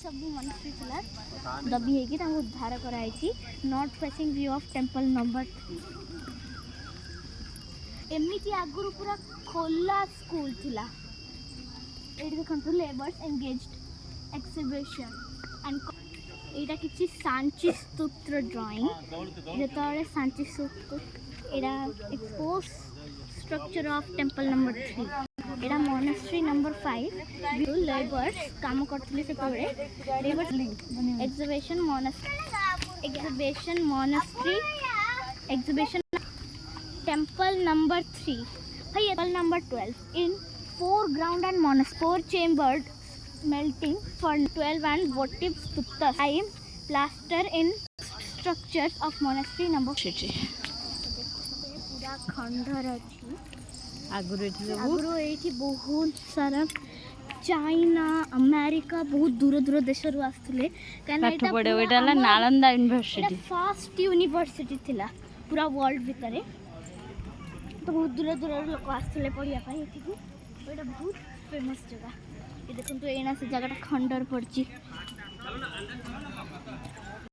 सब मनुष्य थिला दबी हेकी तांको उद्धार कराई not facing view of temple number 3 एमती आगुरी पूरा खोला स्कूल थिला एटी देखंतु लेबर्स एंगेज्ड एक्सिबिशन एंड एटा किछि सांची स्तोत्र ड्राइंग जेतले सांची स्तोत्र एटा expose structure of temple number 3 Etah monastery number 5 जो लेबर्स काम करथले से तोरे labours exhibition monastery exhibition temple number 3 temple number 12 in 4 ground and monastery 4 chambered melting for 12 and votive stupas time plaster in structures of monastery number 3 पूरा खंडर अछि आगुरो एठी बहुत सारा चाइना अमेरिका बहुत दूर दूर देश रु आस्थले काना एटा पडे नालंदा यूनिवर्सिटी फर्स्ट यूनिवर्सिटी थिला पूरा वर्ल्ड भितरे तो बहुत दूर दूर लोक आस्थले पढ़िया पाई एठी एटा बहुत फेमस जगह ये देखो तो एना से जगह खंडर पड़ची